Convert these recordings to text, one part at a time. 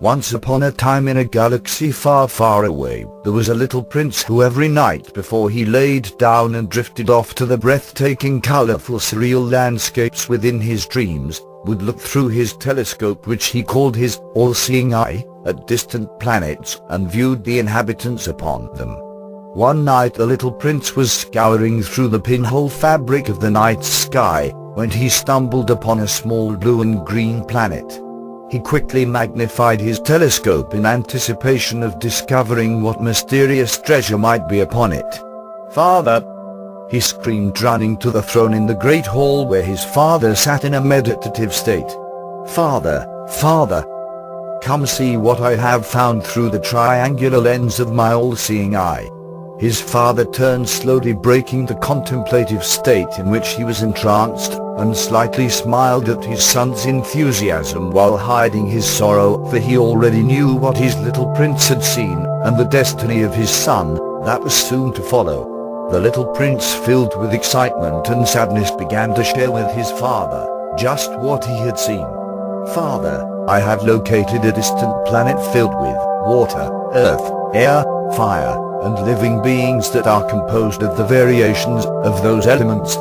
Once upon a time in a galaxy far, far away, there was a little prince who every night before he laid down and drifted off to the breathtaking, colorful, surreal landscapes within his dreams, would look through his telescope, which he called his all-seeing eye, at distant planets and viewed the inhabitants upon them. One night the little prince was scouring through the pinhole fabric of the night sky, when he stumbled upon a small blue and green planet. He quickly magnified his telescope in anticipation of discovering what mysterious treasure might be upon it. "Father!" he screamed, running to the throne in the great hall where his father sat in a meditative state. "Father, Father! Come see what I have found through the triangular lens of my all-seeing eye." His father turned slowly, breaking the contemplative state in which he was entranced, and slightly smiled at his son's enthusiasm while hiding his sorrow, for he already knew what his little prince had seen, and the destiny of his son, that was soon to follow. The little prince, filled with excitement and sadness, began to share with his father just what he had seen. "Father, I have located a distant planet filled with water, earth, air, fire, and living beings that are composed of the variations of those elements."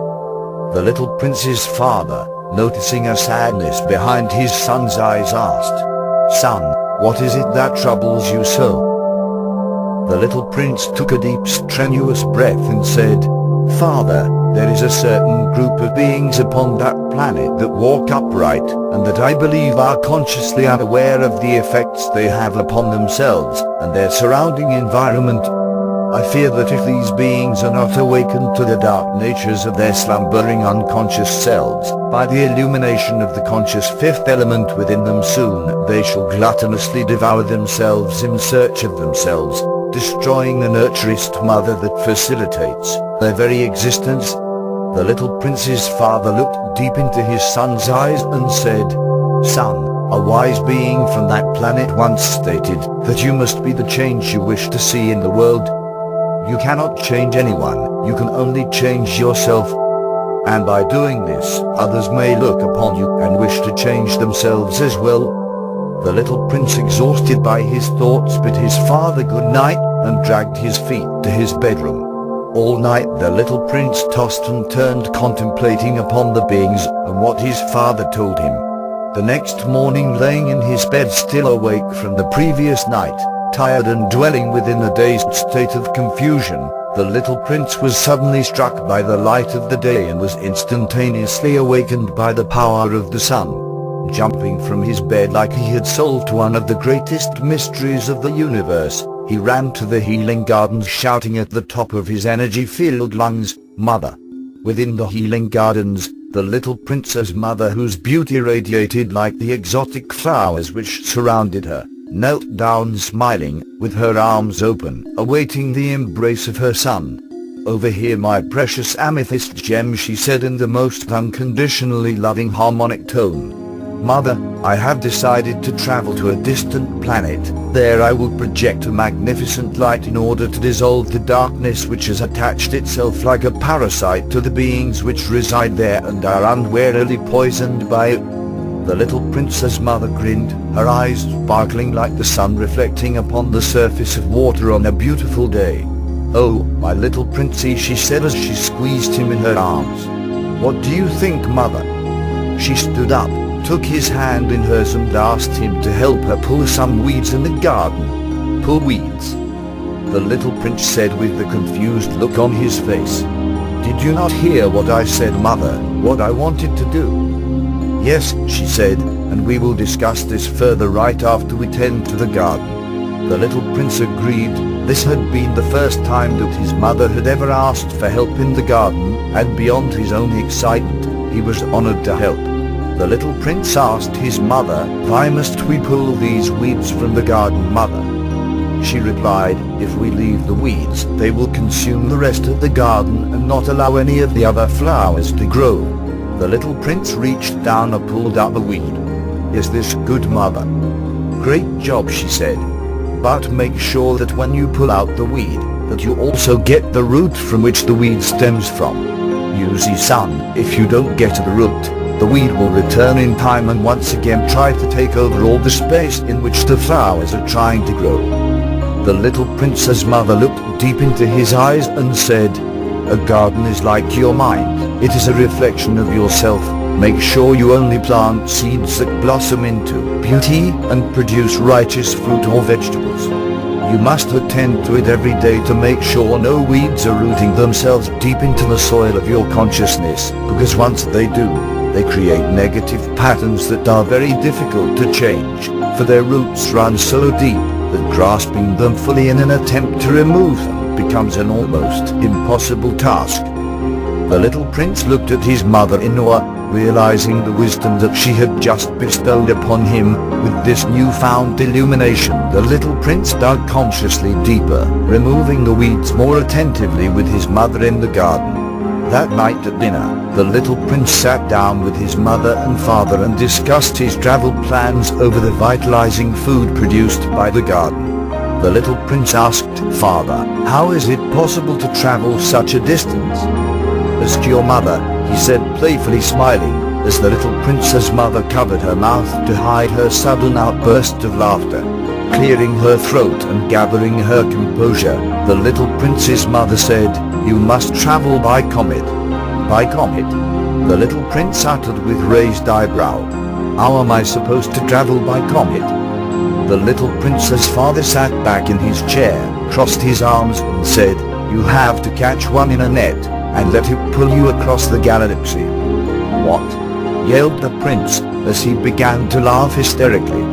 The little prince's father, noticing a sadness behind his son's eyes, asked, "Son, what is it that troubles you so?" The little prince took a deep, strenuous breath and said, "Father, there is a certain group of beings upon that planet that walk upright, and that I believe are consciously unaware of the effects they have upon themselves and their surrounding environment. I fear that if these beings are not awakened to the dark natures of their slumbering unconscious selves, by the illumination of the conscious fifth element within them, soon they shall gluttonously devour themselves in search of themselves, destroying the nurturist mother that facilitates their very existence." The little prince's father looked deep into his son's eyes and said, "Son, a wise being from that planet once stated that you must be the change you wish to see in the world. You cannot change anyone, you can only change yourself. And by doing this, others may look upon you and wish to change themselves as well." The little prince, exhausted by his thoughts, bid his father good night and dragged his feet to his bedroom. All night the little prince tossed and turned, contemplating upon the beings and what his father told him. The next morning, laying in his bed, still awake from the previous night, tired and dwelling within a dazed state of confusion, the little prince was suddenly struck by the light of the day and was instantaneously awakened by the power of the sun. Jumping from his bed like he had solved one of the greatest mysteries of the universe, he ran to the healing gardens, shouting at the top of his energy-filled lungs, "Mother!" Within the healing gardens, the little prince's mother, whose beauty radiated like the exotic flowers which surrounded her, knelt down smiling, with her arms open, awaiting the embrace of her son. "Over here, my precious amethyst gem," she said in the most unconditionally loving harmonic tone. "Mother, I have decided to travel to a distant planet. There I will project a magnificent light in order to dissolve the darkness which has attached itself like a parasite to the beings which reside there and are unwarily poisoned by it." The little prince's mother grinned, her eyes sparkling like the sun reflecting upon the surface of water on a beautiful day. "Oh, my little princey," she said as she squeezed him in her arms. "What do you think, mother?" She stood up, took his hand in hers and asked him to help her pull some weeds in the garden. "Pull weeds?" the little prince said with a confused look on his face. "Did you not hear what I said, mother, what I wanted to do?" "Yes," she said, "and we will discuss this further right after we tend to the garden." The little prince agreed. This had been the first time that his mother had ever asked for help in the garden, and beyond his own excitement, he was honored to help. The little prince asked his mother, "Why must we pull these weeds from the garden, mother?" She replied, "If we leave the weeds, they will consume the rest of the garden and not allow any of the other flowers to grow." The little prince reached down and pulled up a weed. "Is this good, mother?" "Great job," she said. "But make sure that when you pull out the weed, that you also get the root from which the weed stems from. You see, son, if you don't get to the root, the weed will return in time and once again try to take over all the space in which the flowers are trying to grow. The little prince's mother looked deep into his eyes and said, "A garden is like your mind. It is a reflection of yourself. Make sure you only plant seeds that blossom into beauty and produce righteous fruit or vegetables. You must attend to it every day to make sure no weeds are rooting themselves deep into the soil of your consciousness, because once they do, they create negative patterns that are very difficult to change, for their roots run so deep that grasping them fully in an attempt to remove them becomes an almost impossible task." The little prince looked at his mother in awe, realizing the wisdom that she had just bestowed upon him. With this newfound illumination, the little prince dug consciously deeper, removing the weeds more attentively with his mother in the garden. That night at dinner, the little prince sat down with his mother and father and discussed his travel plans over the vitalizing food produced by the garden. The little prince asked, "Father, how is it possible to travel such a distance?" "Ask your mother," he said, playfully smiling, as the little prince's mother covered her mouth to hide her sudden outburst of laughter. Clearing her throat and gathering her composure, the little prince's mother said, "You must travel by comet." "By comet?" the little prince uttered with raised eyebrow. "How am I supposed to travel by comet?" The little prince's father sat back in his chair, crossed his arms and said, "You have to catch one in a net, and let it pull you across the galaxy." "What?" yelled the prince, as he began to laugh hysterically.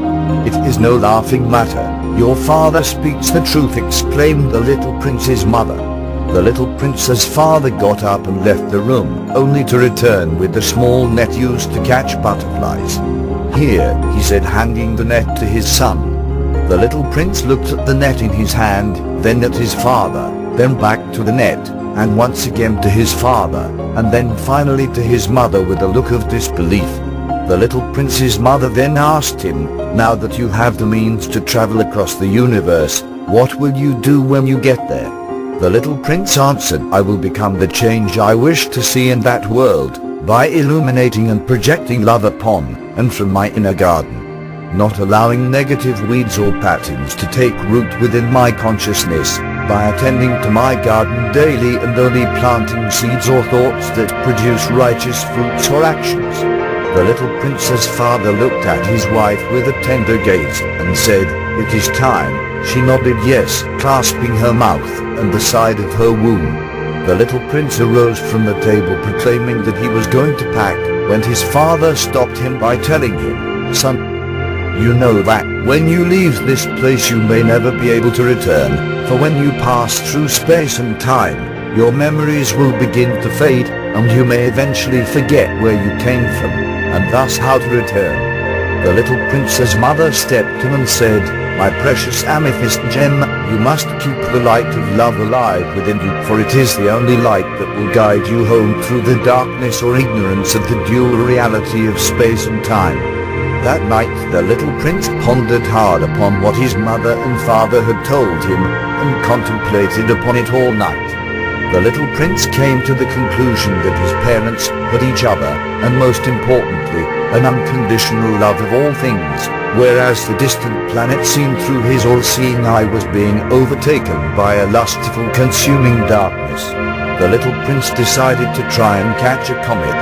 "It is no laughing matter. Your father speaks the truth," exclaimed the little prince's mother. The little prince's father got up and left the room, only to return with the small net used to catch butterflies. "Here," he said, handing the net to his son. The little prince looked at the net in his hand, then at his father, then back to the net, and once again to his father, and then finally to his mother with a look of disbelief. The little prince's mother then asked him, "Now that you have the means to travel across the universe, what will you do when you get there?" The little prince answered, "I will become the change I wish to see in that world, by illuminating and projecting love upon and from my inner garden, not allowing negative weeds or patterns to take root within my consciousness, by attending to my garden daily and only planting seeds or thoughts that produce righteous fruits or actions." The little prince's father looked at his wife with a tender gaze and said, "It is time." She nodded yes, clasping her mouth and the side of her womb. The little prince arose from the table proclaiming that he was going to pack, when his father stopped him by telling him, "Son, you know that when you leave this place you may never be able to return, for when you pass through space and time, your memories will begin to fade, and you may eventually forget where you came from, and thus how to return." The little prince's mother stepped in and said, "My precious amethyst gem, you must keep the light of love alive within you, for it is the only light that will guide you home through the darkness or ignorance of the dual reality of space and time." That night the little prince pondered hard upon what his mother and father had told him, and contemplated upon it all night. The little prince came to the conclusion that his parents had each other, and most importantly, an unconditional love of all things, whereas the distant planet seen through his all-seeing eye was being overtaken by a lustful, consuming darkness. The little prince decided to try and catch a comet.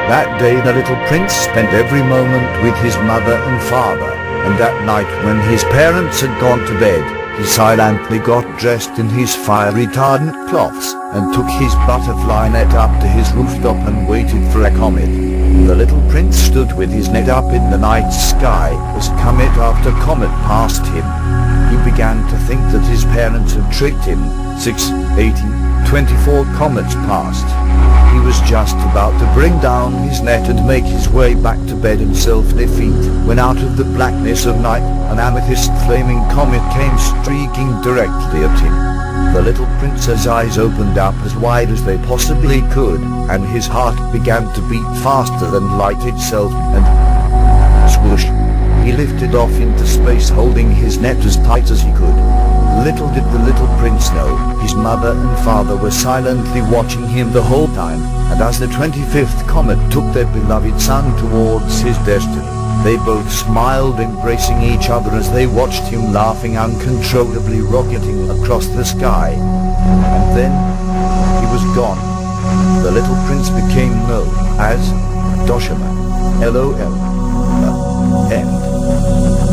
That day the little prince spent every moment with his mother and father, and that night when his parents had gone to bed, he silently got dressed in his fire-retardant cloths, and took his butterfly net up to his rooftop and waited for a comet. The little prince stood with his net up in the night sky, as comet after comet passed him. He began to think that his parents had tricked him. 6, 18, 24 comets passed. He was just about to bring down his net and make his way back to bed in self-defeat, when out of the blackness of night, an amethyst flaming comet came streaking directly at him. The little prince's eyes opened up as wide as they possibly could, and his heart began to beat faster than light itself, and swoosh! He lifted off into space, holding his net as tight as he could. Little did the little prince know, his mother and father were silently watching him the whole time, and as the 25th comet took their beloved son towards his destiny, they both smiled, embracing each other as they watched him laughing uncontrollably, rocketing across the sky. And then he was gone. The little prince became known as Doshaman. LOL. End.